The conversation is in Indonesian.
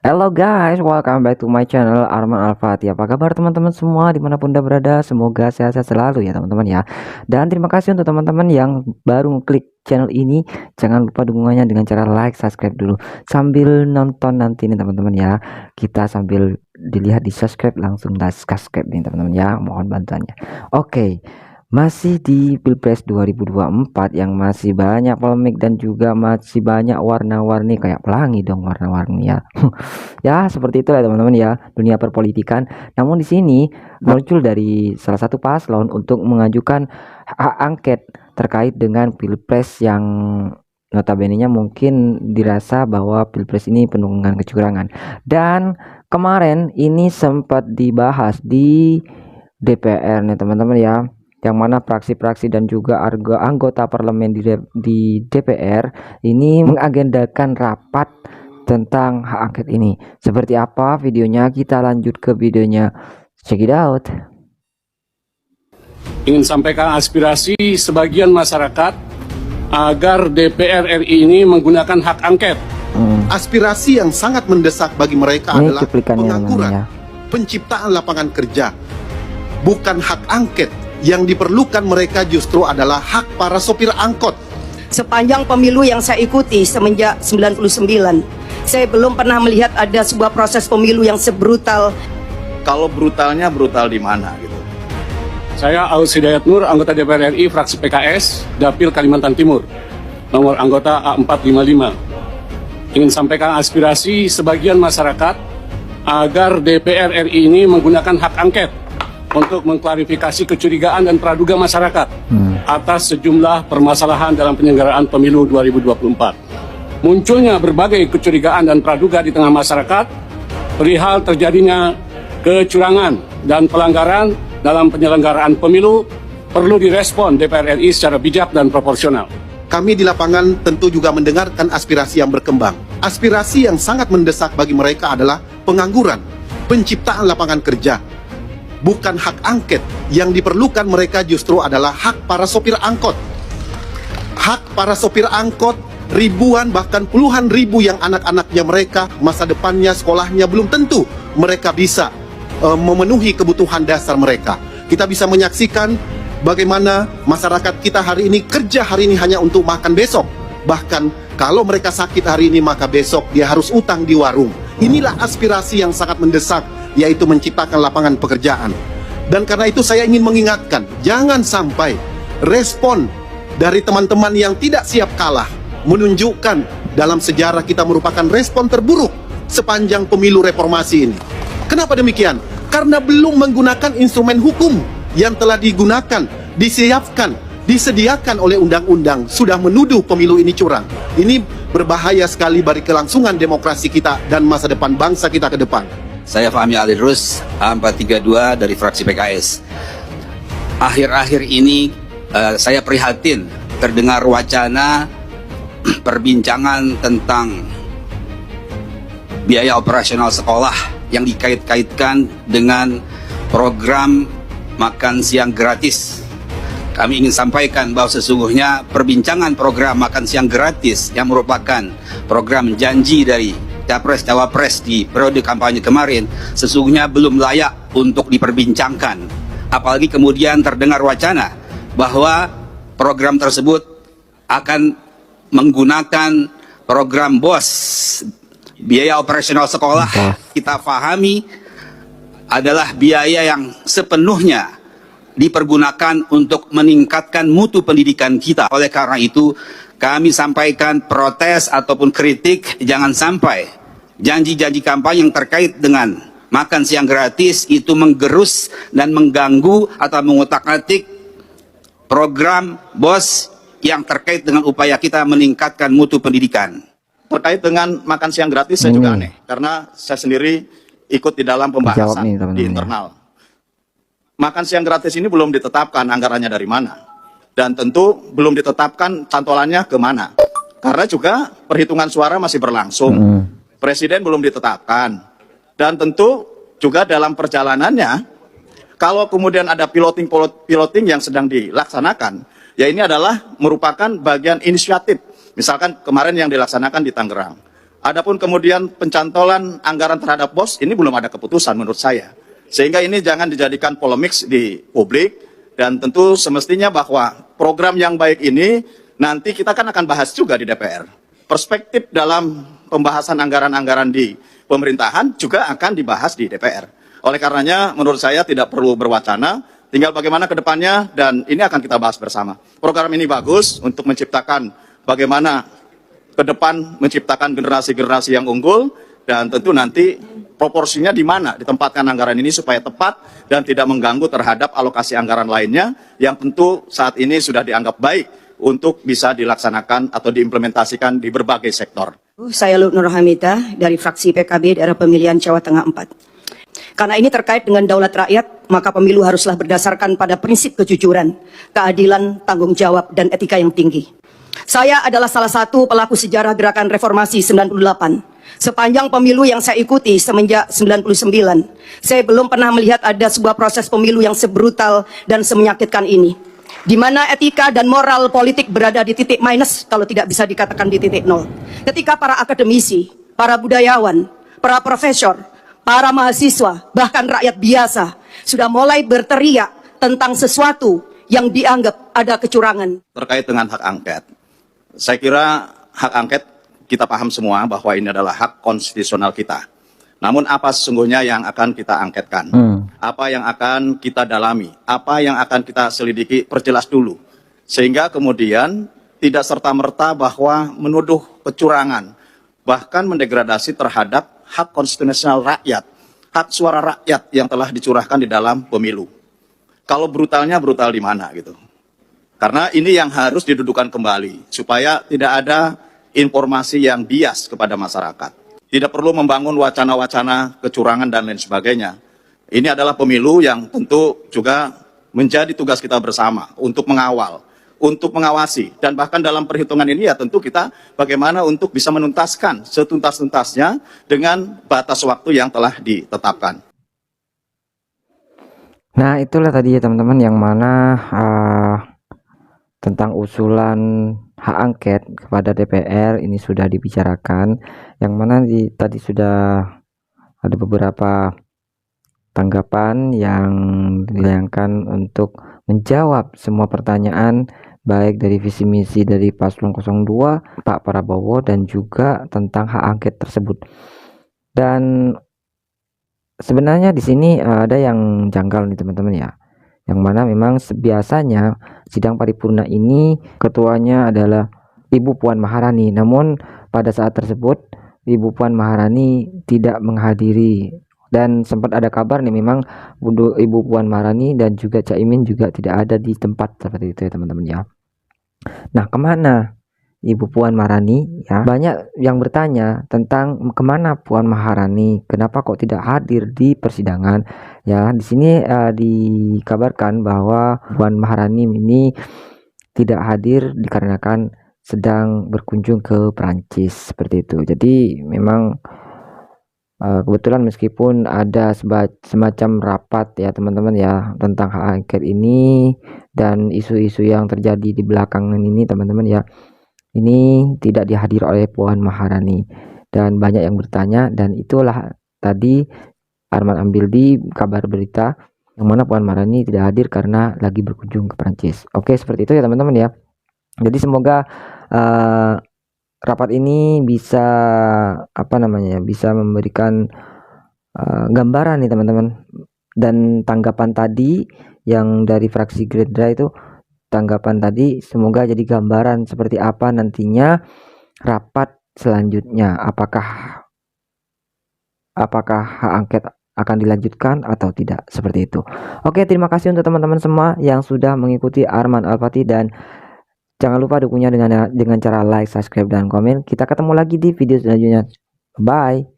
Hello guys, welcome back to my channel Arman Al-Fatih. Apa kabar teman-teman semua dimanapun anda berada? Semoga sehat-sehat selalu ya teman-teman ya. Dan terima kasih untuk teman-teman yang baru klik channel ini. Jangan lupa dukungannya dengan cara like, subscribe dulu sambil nonton nanti nih teman-teman ya. Kita sambil dilihat di subscribe langsung subscribe nih teman-teman ya. Mohon bantuannya. Oke. Masih di Pilpres 2024 yang masih banyak polemik dan juga masih banyak warna-warni kayak pelangi dong warna-warni ya. Ya, seperti itu ya teman-teman ya, dunia perpolitikan. Namun di sini muncul dari salah satu paslon untuk mengajukan hak angket terkait dengan Pilpres yang notabene-nya mungkin dirasa bahwa Pilpres ini penuh dengan kecurangan. Dan kemarin ini sempat dibahas di DPR nih teman-teman ya, yang mana fraksi-fraksi dan juga anggota parlemen di DPR ini mengagendakan rapat tentang hak angket ini. Seperti apa videonya? Kita lanjut ke videonya. Check it out. Ingin sampaikan aspirasi sebagian masyarakat agar DPR RI ini menggunakan hak angket. Aspirasi yang sangat mendesak bagi mereka Ini adalah pengangguran, ya. penciptaan lapangan kerja, bukan hak angket. Yang diperlukan mereka justru adalah hak para sopir angkot. Sepanjang pemilu yang saya ikuti semenjak 99, saya belum pernah melihat ada sebuah proses pemilu yang sebrutal. Kalau brutalnya brutal di mana gitu? Saya Aus Hidayat Nur, anggota DPR RI fraksi PKS, Dapil Kalimantan Timur, nomor anggota A455. Ingin sampaikan aspirasi sebagian masyarakat agar DPR RI ini menggunakan hak angket untuk mengklarifikasi kecurigaan dan praduga masyarakat atas sejumlah permasalahan dalam penyelenggaraan pemilu 2024. Munculnya berbagai kecurigaan dan praduga di tengah masyarakat perihal terjadinya kecurangan dan pelanggaran dalam penyelenggaraan pemilu perlu direspon DPR RI secara bijak dan proporsional. Kami di lapangan tentu juga mendengarkan aspirasi yang berkembang. Aspirasi yang sangat mendesak bagi mereka adalah pengangguran, penciptaan lapangan kerja, bukan hak angket. Yang diperlukan mereka justru adalah hak para sopir angkot. Hak para sopir angkot, ribuan bahkan puluhan ribu yang anak-anaknya mereka, masa depannya, sekolahnya belum tentu mereka bisa memenuhi kebutuhan dasar mereka. Kita bisa menyaksikan bagaimana masyarakat kita hari ini kerja hari ini hanya untuk makan besok. Bahkan kalau mereka sakit hari ini maka besok dia harus utang di warung. Inilah aspirasi yang sangat mendesak, yaitu menciptakan lapangan pekerjaan. Dan karena itu saya ingin mengingatkan, jangan sampai respon dari teman-teman yang tidak siap kalah menunjukkan dalam sejarah kita merupakan respon terburuk sepanjang pemilu reformasi ini. Kenapa demikian? Karena belum menggunakan instrumen hukum yang telah digunakan, disiapkan, disediakan oleh undang-undang, sudah menuduh pemilu ini curang. Ini berbahaya sekali bagi kelangsungan demokrasi kita dan masa depan bangsa kita ke depan. Saya Fahmi Alidrus, A432 dari fraksi PKS. Akhir-akhir ini saya prihatin terdengar wacana perbincangan tentang biaya operasional sekolah yang dikait-kaitkan dengan program makan siang gratis. Kami ingin sampaikan bahwa sesungguhnya perbincangan program makan siang gratis yang merupakan program janji dari Capres-Cawapres di periode kampanye kemarin sesungguhnya belum layak untuk diperbincangkan. Apalagi kemudian terdengar wacana bahwa program tersebut akan menggunakan program BOS, biaya operasional sekolah. Kita pahami adalah biaya yang sepenuhnya dipergunakan untuk meningkatkan mutu pendidikan kita. Oleh karena itu, kami sampaikan protes ataupun kritik, jangan sampai janji-janji kampanye yang terkait dengan makan siang gratis itu menggerus dan mengganggu atau mengutak-atik program BOS yang terkait dengan upaya kita meningkatkan mutu pendidikan. Terkait dengan makan siang gratis saya juga aneh, karena saya sendiri ikut di dalam pembahasan di internal. Makan siang gratis ini belum ditetapkan anggarannya dari mana. Dan tentu belum ditetapkan cantolannya kemana. Karena juga perhitungan suara masih berlangsung. Presiden belum ditetapkan. Dan tentu juga dalam perjalanannya, kalau kemudian ada piloting yang sedang dilaksanakan, ya ini adalah merupakan bagian inisiatif. Misalkan kemarin yang dilaksanakan di Tangerang. Adapun kemudian pencantolan anggaran terhadap BOS, ini belum ada keputusan menurut saya. Sehingga ini jangan dijadikan polemik di publik, dan tentu semestinya bahwa program yang baik ini nanti kita kan akan bahas juga di DPR. Perspektif dalam pembahasan anggaran-anggaran di pemerintahan juga akan dibahas di DPR. Oleh karenanya menurut saya tidak perlu berwacana, tinggal bagaimana ke depannya, dan ini akan kita bahas bersama. Program ini bagus untuk menciptakan bagaimana ke depan menciptakan generasi-generasi yang unggul, dan tentu nanti proporsinya di mana ditempatkan anggaran ini supaya tepat dan tidak mengganggu terhadap alokasi anggaran lainnya yang tentu saat ini sudah dianggap baik untuk bisa dilaksanakan atau diimplementasikan di berbagai sektor. Saya Lut Nur Hamidah dari fraksi PKB daerah pemilihan Jawa Tengah 4. Karena ini terkait dengan daulat rakyat, maka pemilu haruslah berdasarkan pada prinsip kejujuran, keadilan, tanggung jawab, dan etika yang tinggi. Saya adalah salah satu pelaku sejarah gerakan reformasi 98. Sepanjang pemilu yang saya ikuti semenjak 99, saya belum pernah melihat ada sebuah proses pemilu yang sebrutal dan semenyakitkan ini, di mana etika dan moral politik berada di titik minus, kalau tidak bisa dikatakan di titik nol. Ketika para akademisi, para budayawan, para profesor, para mahasiswa, bahkan rakyat biasa sudah mulai berteriak tentang sesuatu yang dianggap ada kecurangan. Terkait dengan hak angket, saya kira hak angket kita paham semua bahwa ini adalah hak konstitusional kita. Namun apa sesungguhnya yang akan kita angketkan? Apa yang akan kita dalami? Apa yang akan kita selidiki? Perjelas dulu. Sehingga kemudian tidak serta-merta bahwa menuduh kecurangan, bahkan mendegradasi terhadap hak konstitusional rakyat, hak suara rakyat yang telah dicurahkan di dalam pemilu. Kalau brutalnya brutal di mana gitu? Karena ini yang harus didudukan kembali, supaya tidak ada informasi yang bias kepada masyarakat. Tidak perlu membangun wacana-wacana kecurangan dan lain sebagainya. Ini adalah pemilu yang tentu juga menjadi tugas kita bersama untuk mengawal, untuk mengawasi. Dan bahkan dalam perhitungan ini ya tentu kita bagaimana untuk bisa menuntaskan setuntas-tuntasnya dengan batas waktu yang telah ditetapkan. Nah, itulah tadi ya teman-teman, yang mana tentang usulan hak angket kepada DPR ini sudah dibicarakan, yang mana tadi sudah ada beberapa tanggapan yang dilayangkan untuk menjawab semua pertanyaan, baik dari visi misi dari Paslon 02, Pak Prabowo, dan juga tentang hak angket tersebut. Dan sebenarnya di sini ada yang janggal nih teman-teman ya, yang mana memang biasanya sidang paripurna ini ketuanya adalah Ibu Puan Maharani, namun pada saat tersebut Ibu Puan Maharani tidak menghadiri, dan sempat ada kabar nih memang Ibu Puan Maharani dan juga Caimin juga tidak ada di tempat seperti itu ya teman-teman ya. Nah, kemana Ibu Puan Maharani ya? Banyak yang bertanya tentang kemana Puan Maharani, kenapa kok tidak hadir di persidangan ya. Di sini dikabarkan bahwa Puan Maharani ini tidak hadir dikarenakan sedang berkunjung ke Perancis seperti itu. Jadi memang kebetulan meskipun ada semacam rapat ya teman-teman ya tentang hak angket ini dan isu-isu yang terjadi di belakangan ini teman-teman ya, ini tidak dihadir oleh Puan Maharani, dan banyak yang bertanya, dan itulah tadi Arman ambil di kabar berita yang mana Puan Maharani tidak hadir karena lagi berkunjung ke Prancis. Oke, seperti itu ya teman-teman ya. Jadi semoga rapat ini bisa bisa memberikan gambaran nih teman-teman, dan tanggapan tadi yang dari fraksi Gerindra itu, tanggapan tadi semoga jadi gambaran seperti apa nantinya rapat selanjutnya, apakah hak angket akan dilanjutkan atau tidak, seperti itu. Oke, terima kasih untuk teman-teman semua yang sudah mengikuti Arman Al-Fatih, dan jangan lupa dukungnya dengan cara like, subscribe, dan komen. Kita ketemu lagi di video selanjutnya. Bye.